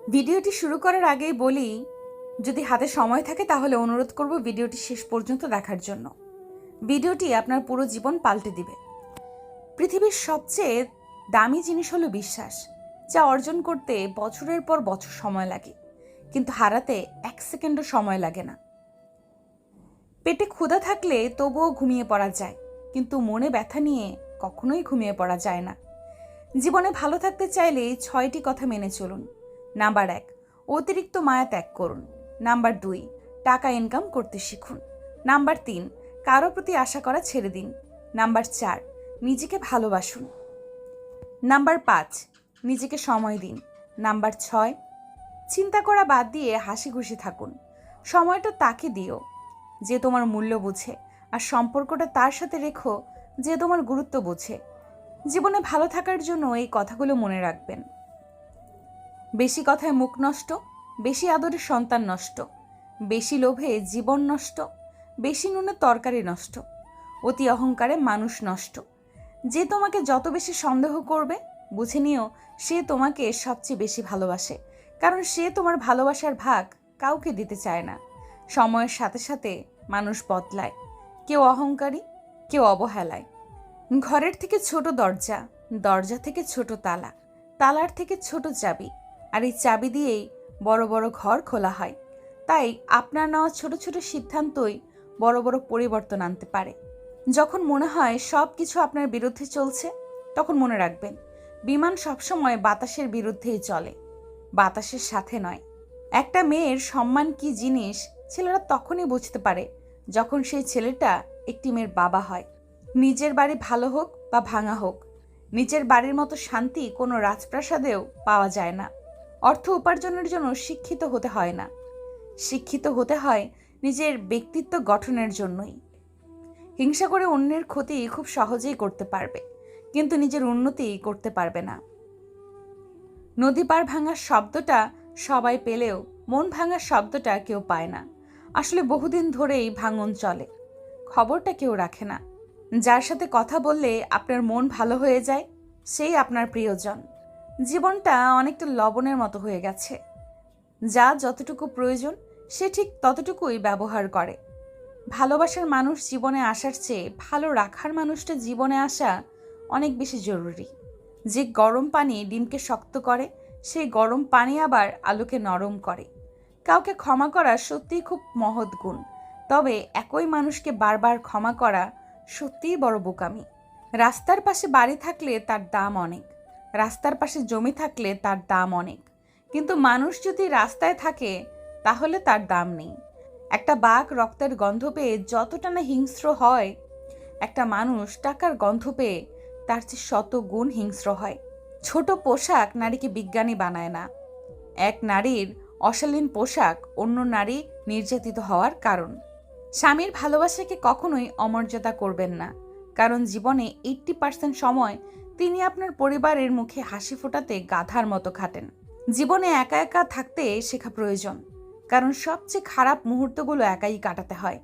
ভিডিওটি শুরু করার আগেই বলি, যদি হাতে সময় থাকে তাহলে অনুরোধ করব ভিডিওটি শেষ পর্যন্ত দেখার জন্য। ভিডিওটি আপনার পুরো জীবন পাল্টে দিবে। পৃথিবীর সবচেয়ে দামি জিনিস হলো বিশ্বাস, যা অর্জন করতে বছরের পর বছর সময় লাগে, কিন্তু হারাতে 1 সেকেন্ডও সময় লাগে না। পেটে ক্ষুধা থাকলে তবুও ঘুমিয়ে পড়া যায়, কিন্তু মনে ব্যথা নিয়ে কখনোই ঘুমিয়ে পড়া যায় না। জীবনে ভালো থাকতে চাইলে 6টি কথা মেনে চলুন। নাম্বার 1, অতিরিক্ত মায়া ত্যাগ করুন। নাম্বার 2, টাকা ইনকাম করতে শিখুন। নাম্বার 3, কারো প্রতি আশা করা ছেড়ে দিন। নাম্বার 4, নিজেকে ভালোবাসুন। নাম্বার 5, নিজেকে সময় দিন। নাম্বার 6, চিন্তা করা বাদ দিয়ে হাসি খুশি থাকুন। সময়টা তাকে দিও যে তোমার মূল্য বুঝে, আর সম্পর্কটা তার সাথে রেখো যে তোমার গুরুত্ব বুঝে। জীবনে ভালো থাকার জন্য এই কথাগুলো মনে রাখবেন। বেশি কথায় মুখ নষ্ট, বেশি আদরে সন্তান নষ্ট, বেশি লোভে জীবন নষ্ট, বেশি নুনে তরকারি নষ্ট, অতি অহংকারে মানুষ নষ্ট। যে তোমাকে যত বেশি সন্দেহ করবে, বুঝে নিও সে তোমাকে সবচেয়ে বেশি ভালোবাসে, কারণ সে তোমার ভালোবাসার ভাগ কাউকে দিতে চায় না। সময়ের সাথে সাথে মানুষ বদলায়, কেউ অহংকারী, কেউ অবহেলায়। ঘরের থেকে ছোট দরজা, দরজা থেকে ছোট তালা, তালার থেকে ছোট চাবি, আর এই চাবি দিয়েই বড় বড় ঘর খোলা হয়। তাই আপনার নেওয়া ছোট ছোট সিদ্ধান্তই বড় বড় পরিবর্তন আনতে পারে। যখন মনে হয় সব কিছু আপনার বিরুদ্ধে চলছে, তখন মনে রাখবেন বিমান সবসময় বাতাসের বিরুদ্ধেই চলে, বাতাসের সাথে নয়। একটা মেয়ের সম্মান কি জিনিস ছেলেরা তখনই বুঝতে পারে যখন সেই ছেলেটা একটি মেয়ের বাবা হয়। নিজের বাড়ি ভালো হোক বা ভাঙা হোক, নিজের বাড়ির মতো শান্তি কোনো রাজপ্রাসাদেও পাওয়া যায় না। অর্থ উপার্জনের জন্য শিক্ষিত হতে হয় না, শিক্ষিত হতে হয় নিজের ব্যক্তিত্ব গঠনের জন্যই। হিংসা করে অন্যের ক্ষতি খুব সহজেই করতে পারবে, কিন্তু নিজের উন্নতি করতে পারবে না। নদী পার ভাঙার শব্দটা সবাই পেলেও মন ভাঙার শব্দটা কেউ পায় না। আসলে বহুদিন ধরেই ভাঙন চলে, খবরটা কেউ রাখে না। যার সাথে কথা বললে আপনার মন ভালো হয়ে যায়, সেই আপনার প্রিয়জন। জীবনটা অনেকটা লবণের মতো হয়ে গেছে, যা যতটুকু প্রয়োজন সে ঠিক ততটুকুই ব্যবহার করে। ভালোবাসার মানুষ জীবনে আসার চেয়ে ভালো রাখার মানুষটা জীবনে আসা অনেক বেশি জরুরি। যে গরম পানি ডিমকে শক্ত করে, সেই গরম পানি আবার আলুকে নরম করে। কাউকে ক্ষমা করা সত্যিই খুব মহৎ গুণ, তবে একই মানুষকে বারবার ক্ষমা করা সত্যিই বড় বোকামি। রাস্তার পাশে বাড়ি থাকলে তার দাম অনেক, রাস্তার পাশে জমি থাকলে তার দাম অনেক, কিন্তু মানুষ যদি রাস্তায় থাকে তাহলে তার দাম নেই। একটা বাঘ রক্তের গন্ধ পেয়ে যতটা না হিংস্র হয়, একটা মানুষ টাকার গন্ধ পেয়ে তার চেয়ে 100 গুণ হিংস্র হয়। ছোট পোশাক নারীকে বিজ্ঞানী বানায় না। এক নারীর অশালীন পোশাক অন্য নারী নির্যাতিত হওয়ার কারণ। স্বামীর ভালোবাসাকে কখনোই অমর্যাদা করবেন না, কারণ জীবনে 80% সময় তিনি আপনার পরিবারের মুখে হাসি ফোটাতে গাধার মতো খাটেন। জীবনে একা একা থাকতে শেখা প্রয়োজন, কারণ সবচেয়ে খারাপ মুহূর্তগুলো একাই কাটাতে হয়।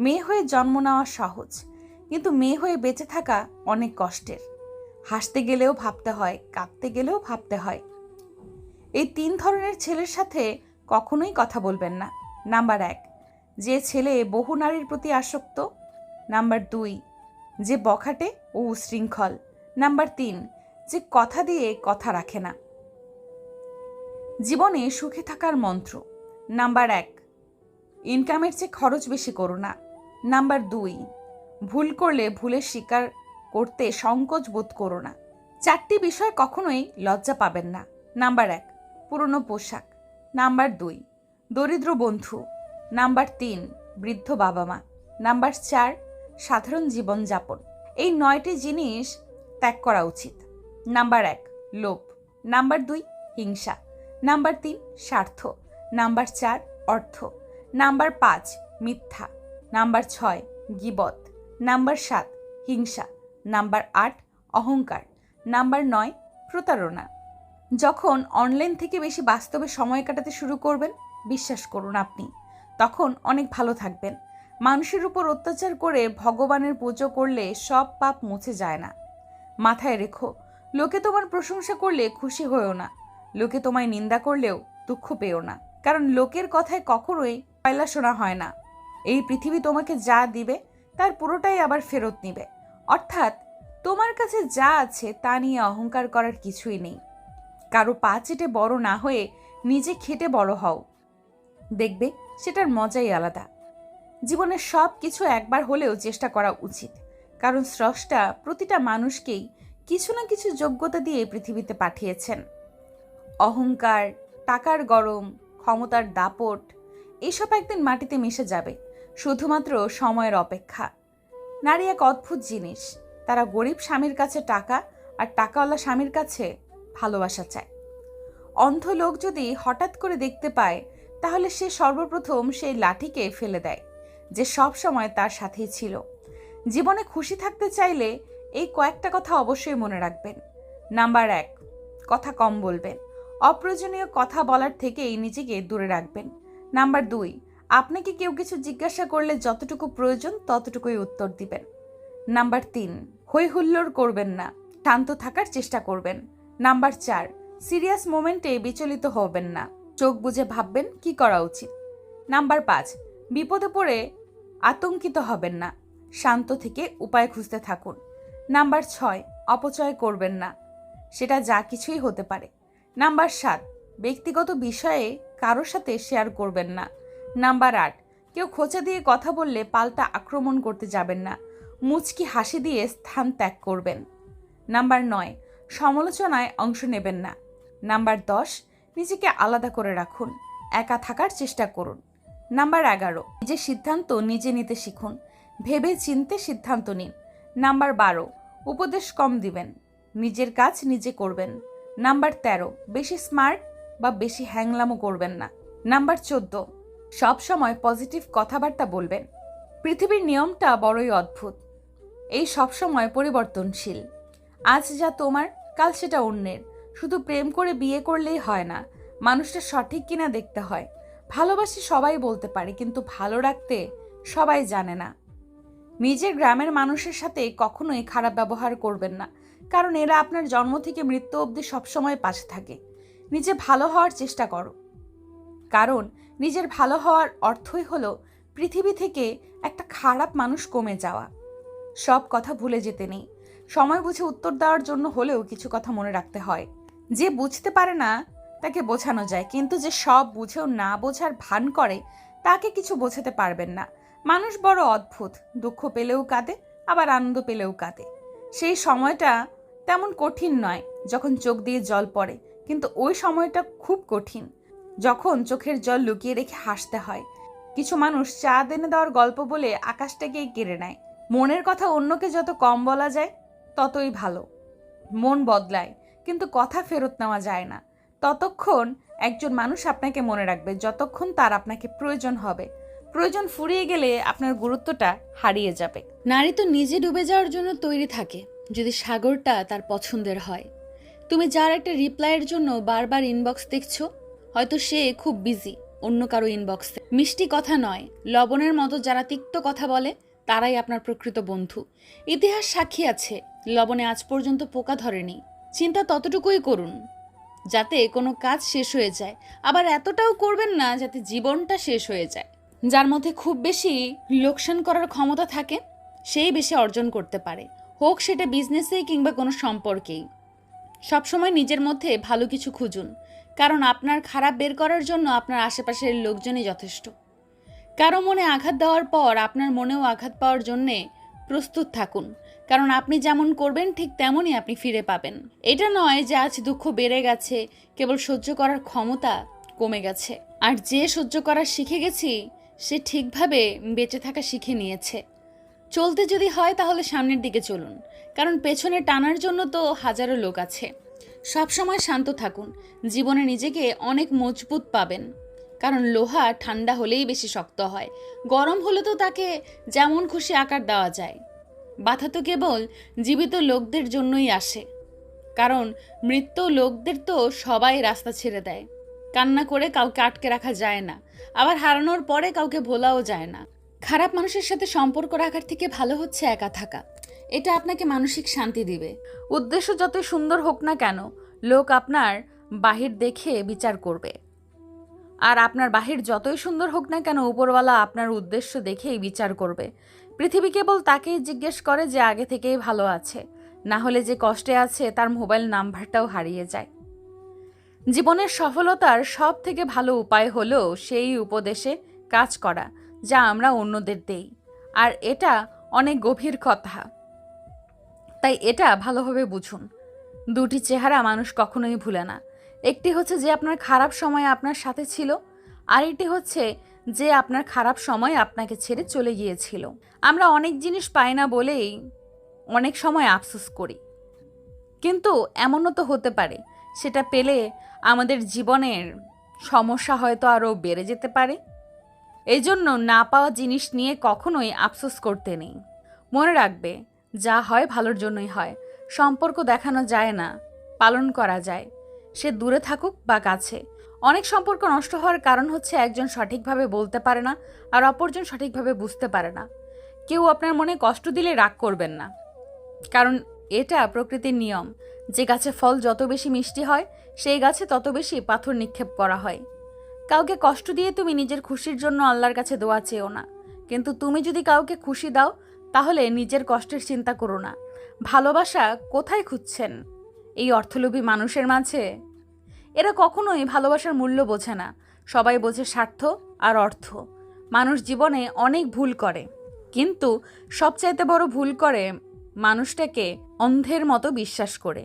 মেয়ে হয়ে জন্ম নেওয়া সহজ, কিন্তু মেয়ে হয়ে বেঁচে থাকা অনেক কষ্টের। হাসতে গেলেও ভাবতে হয়, কাঁদতে গেলেও ভাবতে হয়। এই 3 ধরনের ছেলের সাথে কখনোই কথা বলবেন না। নাম্বার 1, যে ছেলে বহু নারীর প্রতি আসক্ত। নাম্বার 2, যে বখাটে ও উশৃঙ্খল। নাম্বার 3, যে কথা দিয়ে কথা রাখে না। জীবনে সুখে থাকার মন্ত্র। নাম্বার 1, ইনকামের চেয়ে খরচ বেশি করো না। নাম্বার 2, ভুল করলে ভুলের স্বীকার করতে সংকোচ বোধ করো না। 4টি বিষয় কখনোই লজ্জা পাবেন না। নাম্বার 1, পুরনো পোশাক। নাম্বার 2, দরিদ্র বন্ধু। নাম্বার 3, বৃদ্ধ বাবা মা। নাম্বার 4, সাধারণ জীবনযাপন। এই 9টি জিনিস ত্যাগ করা উচিত। নাম্বার 1, লোভ। নাম্বার 2, হিংসা। নাম্বার 3, স্বার্থ। নাম্বার 4, অর্থ। নাম্বার 5, মিথ্যা। নাম্বার 6, গীবত। নাম্বার 7, হিংসা। নাম্বার 8, অহংকার। নাম্বার 9, প্রতারণা। যখন অনলাইন থেকে বেশি বাস্তবে সময় কাটাতে শুরু করবেন, বিশ্বাস করুন আপনি তখন অনেক ভালো থাকবেন। মানুষের উপর অত্যাচার করে ভগবানের পুজো করলে সব পাপ মুছে যায় না। মাথায় রেখো, লোকে তোমার প্রশংসা করলে খুশি হয়েও না, লোকে তোমায় নিন্দা করলেও দুঃখ পেও না, কারণ লোকের কথায় কখনোই পয়লা শোনা হয় না। এই পৃথিবী তোমাকে যা দিবে তার পুরোটাই আবার ফেরত নিবে। অর্থাৎ তোমার কাছে যা আছে তা নিয়ে অহংকার করার কিছুই নেই। কারো পা চেটে বড় না হয়ে নিজে খেটে বড় হও, দেখবে সেটার মজাই আলাদা। জীবনের সব কিছু একবার হলেও চেষ্টা করা উচিত, কারণ স্রষ্টা প্রতিটা মানুষকেই কিছু না কিছু যোগ্যতা দিয়ে পৃথিবীতে পাঠিয়েছেন। অহংকার, টাকার গরম, ক্ষমতার দাপট এসব একদিন মাটিতে মিশে যাবে, শুধুমাত্র সময়ের অপেক্ষা। নারী এক অদ্ভুত জিনিস, তারা গরিব স্বামীর কাছে টাকা আর টাকাওয়ালা স্বামীর কাছে ভালোবাসা চায়। অন্ধ লোক যদি হঠাৎ করে দেখতে পায়, তাহলে সে সর্বপ্রথম সেই লাঠিকে ফেলে দেয় যে সব সময় তার সাথেই ছিল। জীবনে খুশি থাকতে চাইলে এই কয়েকটা কথা অবশ্যই মনে রাখবেন। নাম্বার 1, কথা কম বলবেন। অপ্রয়োজনীয় কথা বলার থেকেই নিজেকে দূরে রাখবেন। নাম্বার 2, আপনাকে কেউ কিছু জিজ্ঞাসা করলে যতটুকু প্রয়োজন ততটুকুই উত্তর দিবেন। নাম্বার 3, হই হুল্লোড় করবেন না, শান্ত থাকার চেষ্টা করবেন। নাম্বার 4, সিরিয়াস মোমেন্টে বিচলিত হবেন না, চোখ বুজে ভাববেন কি করা উচিত। নাম্বার 5, বিপদে পড়ে আতঙ্কিত হবেন না, শান্ত থেকে উপায় খুঁজতে থাকুন। নাম্বার 6, অপচয় করবেন না, সেটা যা কিছুই হতে পারে। নাম্বার 7, ব্যক্তিগত বিষয়ে কারোর সাথে শেয়ার করবেন না। নাম্বার 8, কেউ খোঁচা দিয়ে কথা বললে পাল্টা আক্রমণ করতে যাবেন না, মুচকি হাসি দিয়ে স্থান ত্যাগ করবেন। নাম্বার 9, সমালোচনায় অংশ নেবেন না। নাম্বার 10, নিজেকে আলাদা করে রাখুন, একা থাকার চেষ্টা করুন। নাম্বার 11, নিজের সিদ্ধান্ত নিজে নিতে শিখুন, ভেবে চিনতে সিদ্ধান্ত নিন। নাম্বার 12, উপদেশ কম দিবেন, নিজের কাজ নিজে করবেন। নাম্বার 13, বেশি স্মার্ট বা বেশি হ্যাংলামো করবেন না। নাম্বার 14, সব সময় পজিটিভ কথাবার্তা বলবেন। পৃথিবীর নিয়মটা বড়ই অদ্ভুত, এই সব সময় পরিবর্তনশীল। আজ যা তোমার, কাল সেটা অন্যের। শুধু প্রেম করে বিয়ে করলেই হয় না, মানুষটা সঠিক কিনা দেখতে হয়। ভালোবাসি সবাই বলতে পারে, কিন্তু ভালো রাখতে সবাই জানে না। নিজের গ্রামের মানুষের সাথে কখনোই খারাপ ব্যবহার করবেন না, কারণ এরা আপনার জন্ম থেকে মৃত্যু অবধি সবসময় পাশে থাকে। নিজে ভালো হওয়ার চেষ্টা করো, কারণ নিজের ভালো হওয়ার অর্থই হলো পৃথিবী থেকে একটা খারাপ মানুষ কমে যাওয়া। সব কথা ভুলে যেতে নেই, সময় বুঝে উত্তর দেওয়ার জন্য হলেও কিছু কথা মনে রাখতে হয়। যে বুঝতে পারে না তাকে বোঝানো যায়, কিন্তু যে সব বুঝেও না বোঝার ভান করে তাকে কিছু বোঝাতে পারবেন না। মানুষ বড় অদ্ভুত, দুঃখ পেলেও কাঁদে, আবার আনন্দ পেলেও কাঁদে। সেই সময়টা তেমন কঠিন নয় যখন চোখ দিয়ে জল পড়ে, কিন্তু ওই সময়টা খুব কঠিন যখন চোখের জল লুকিয়ে রেখে হাসতে হয়। কিছু মানুষ চাঁদ এনে দেওয়ার গল্প বলে আকাশটাকেই কেড়ে নেয়। মনের কথা অন্যকে যত কম বলা যায় ততই ভালো। মন বদলায়, কিন্তু কথা ফেরত নেওয়া যায় না। ততক্ষণ একজন মানুষ আপনাকে মনে রাখবে যতক্ষণ তার আপনাকে প্রয়োজন হবে। প্রয়োজন ফুরিয়ে গেলে আপনার গুরুত্বটা হারিয়ে যাবে। নারী তো নিজে ডুবে যাওয়ার জন্য তৈরি থাকে যদি সাগরটা তার পছন্দের হয়। তুমি যার একটা রিপ্লাইয়ের জন্য বারবার ইনবক্স দেখছো, হয়তো সে খুব বিজি অন্য কারো ইনবক্সে। মিষ্টি কথা নয়, লবণের মতো যারা তিক্ত কথা বলে তারাই আপনার প্রকৃত বন্ধু। ইতিহাস সাক্ষী আছে, লবণে আজ পর্যন্ত পোকা ধরেনি। চিন্তা ততটুকুই করুন যাতে কোনো কাজ শেষ হয়ে যায়, আবার এতটাও করবেন না যাতে জীবনটা শেষ হয়ে যায়। যার মধ্যে খুব বেশি লোকসান করার ক্ষমতা থাকে সেই বেশি অর্জন করতে পারে, হোক সেটা বিজনেসেই কিংবা কোনো সম্পর্কেই। সবসময় নিজের মধ্যে ভালো কিছু খুঁজুন, কারণ আপনার খারাপ বের করার জন্য আপনার আশেপাশের লোকজনই যথেষ্ট। কারো মনে আঘাত দেওয়ার পর আপনার মনেও আঘাত পাওয়ার জন্যে প্রস্তুত থাকুন, কারণ আপনি যেমন করবেন ঠিক তেমনই আপনি ফিরে পাবেন। এটা নয় যে আজ দুঃখ বেড়ে গেছে, কেবল সহ্য করার ক্ষমতা কমে গেছে। আর যে সহ্য করা শিখে গেছি সে ঠিকভাবে বেঁচে থাকা শিখে নিয়েছে। চলতে যদি হয় তাহলে সামনের দিকে চলুন, কারণ পেছনে টানার জন্য তো হাজারো লোক আছে। সবসময় শান্ত থাকুন, জীবনে নিজেকে অনেক মজবুত পাবেন, কারণ লোহা ঠান্ডা হলেই বেশি শক্ত হয়, গরম হলে তো তাকে যেমন খুশি আকার দেওয়া যায়। বাধা তো কেবল জীবিত লোকদের জন্যই আসে, কারণ মৃত লোকদের তো সবাই রাস্তা ছেড়ে দেয়। কান্না করে কাউকে আটকে রাখা যায় না, আবার হারানোর পরে কাউকে ভোলাও যায় না। খারাপ মানুষের সাথে সম্পর্ক রাখার থেকে ভালো হচ্ছে একা থাকা, এটা আপনাকে মানসিক শান্তি দিবে। উদ্দেশ্য যতই সুন্দর হোক না কেন, লোক আপনার বাহির দেখে বিচার করবে। আর আপনার বাহির যতই সুন্দর হোক না কেন, উপরওয়ালা আপনার উদ্দেশ্য দেখেই বিচার করবে। পৃথিবী কেবল তাকেই জিজ্ঞেস করে যে আগে থেকেই ভালো আছে, না হলে যে কষ্টে আছে তার মোবাইল নাম্বারটাও হারিয়ে যায়। জীবনের সফলতার সব থেকে ভালো উপায় হলো সেই উপদেশে কাজ করা যা আমরা অন্যদের দেই। আর এটা অনেক গভীর কথা, তাই এটা ভালোভাবে বুঝুন। দুটি চেহারা মানুষ কখনোই ভুলে না। একটি হচ্ছে যে আপনার খারাপ সময় আপনার সাথে ছিল, আর একটি হচ্ছে যে আপনার খারাপ সময় আপনাকে ছেড়ে চলে গিয়েছিল। আমরা অনেক জিনিস পাই না বলেই অনেক সময় আফসোস করি, কিন্তু এমনও তো হতে পারে সেটা পেলে আমাদের জীবনের সমস্যা হয়তো আরও বেড়ে যেতে পারে। এই জন্য না পাওয়া জিনিস নিয়ে কখনোই আফসোস করতে নেই। মনে রাখবে, যা হয় ভালোর জন্যই হয়। সম্পর্ক দেখানো যায় না, পালন করা যায়, সে দূরে থাকুক বা কাছে। অনেক সম্পর্ক নষ্ট হওয়ার কারণ হচ্ছে একজন সঠিকভাবে বলতে পারে না আর অপরজন সঠিকভাবে বুঝতে পারে না। কেউ আপনার মনে কষ্ট দিলে রাগ করবেন না, কারণ এটা প্রকৃতির নিয়ম। যে গাছে ফল যত বেশি মিষ্টি হয় সেই গাছে তত বেশি পাথর নিক্ষেপ করা হয়। কাউকে কষ্ট দিয়ে তুমি নিজের খুশির জন্য আল্লাহর কাছে দোয়া চেও না, কিন্তু তুমি যদি কাউকে খুশি দাও তাহলে নিজের কষ্টের চিন্তা করো না। ভালোবাসা কোথায় খুঁজছেন? এই অর্থলোভী মানুষের মাঝে? এরা কখনোই ভালোবাসার মূল্য বোঝে না। সবাই বোঝে স্বার্থ আর অর্থ। মানুষ জীবনে অনেক ভুল করে, কিন্তু সবচাইতে বড় ভুল করে মানুষটাকে অন্ধের মতো বিশ্বাস করে।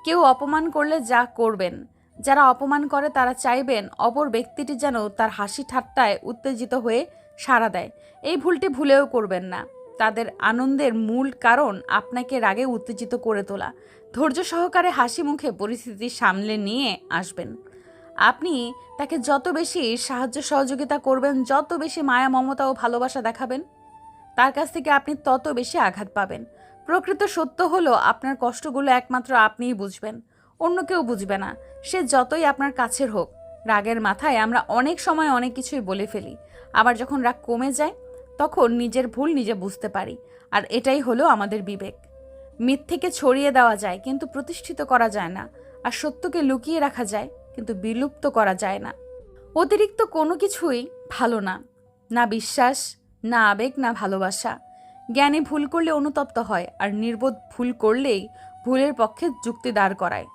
কেউ অপমান করলে যা করবেন, যারা অপমান করে তারা চাইবেন অপর ব্যক্তিটি যেন তার হাসি ঠাট্টায় উত্তেজিত হয়ে সাড়া দেয়। এই ভুলটি ভুলেও করবেন না। তাদের আনন্দের মূল কারণ আপনাকে রাগে উত্তেজিত করে তোলা। ধৈর্য সহকারে হাসি মুখে পরিস্থিতি সামলে নিয়ে আসবেন। আপনি তাকে যত বেশি সাহায্য সহযোগিতা করবেন, যত বেশি মায়া মমতা ও ভালোবাসা দেখাবেন, তার কাছ থেকে আপনি তত বেশি আঘাত পাবেন। প্রকৃত সত্য হলো আপনার কষ্টগুলো একমাত্র আপনিই বুঝবেন, অন্য কেউ বুঝবে না, সে যতই আপনার কাছের হোক। রাগের মাথায় আমরা অনেক সময় অনেক কিছুই বলে ফেলি, আবার যখন রাগ কমে যায় তখন নিজের ভুল নিজে বুঝতে পারি। আর এটাই হলো আমাদের বিবেক। মিথ্যেকে ছড়িয়ে দেওয়া যায় কিন্তু প্রতিষ্ঠিত করা যায় না, আর সত্যকে লুকিয়ে রাখা যায় কিন্তু বিলুপ্ত করা যায় না। অতিরিক্ত কোনো কিছুই ভালো না, না বিশ্বাস, না আবেগ, না ভালোবাসা। জ্ঞানী ভুল করলে অনুতপ্ত হয়, আর নির্বোধ ভুল করলেই ভুলের পক্ষে যুক্তি দাঁড় করায়।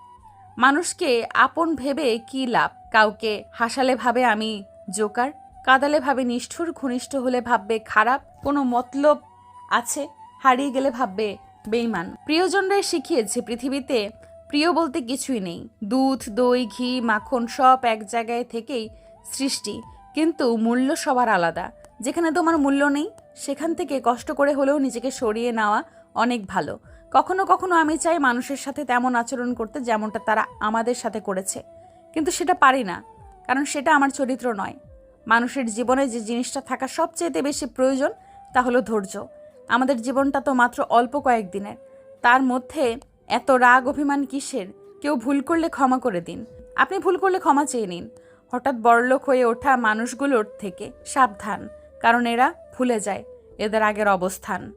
মানুষকে আপন ভেবে কি লাভ? কাউকে হাসালে ভাবে আমি জোকার, কাঁদালে ভাবে নিষ্ঠুর, ঘনিষ্ঠ হলে ভাববে খারাপ, কোনো মতলব আছে, হারিয়ে গেলে ভাববে বেঈমান। প্রিয়জনরাই শিখিয়েছে পৃথিবীতে প্রিয় বলতে কিছুই নেই। দুধ, দই, ঘি, মাখন সব এক জায়গায় থেকেই সৃষ্টি, কিন্তু মূল্য সবার আলাদা। যেখানে তোমার মূল্য নেই সেখান থেকে কষ্ট করে হলেও নিজেকে সরিয়ে নেওয়া অনেক ভালো। কখনো কখনো আমি চাই মানুষের সাথে তেমন আচরণ করতে যেমনটা তারা আমাদের সাথে করেছে, কিন্তু সেটা পারি না, কারণ সেটা আমার চরিত্র নয়। মানুষের জীবনে যে জিনিসটা থাকা সবচেয়ে বেশি প্রয়োজন তা হলো ধৈর্য। আমাদের জীবনটা তো মাত্র অল্প কয়েকদিনের, তার মধ্যে এত রাগ অভিমান কিসের? কেউ ভুল করলে ক্ষমা করে দিন। আপনি ভুল করলে ক্ষমা চেয়ে নিন। হঠাৎ বড়লোক হয়ে ওঠা মানুষগুলোর থেকে সাবধান, কারণ এরা ভুলে যায় এদের আগের অবস্থান।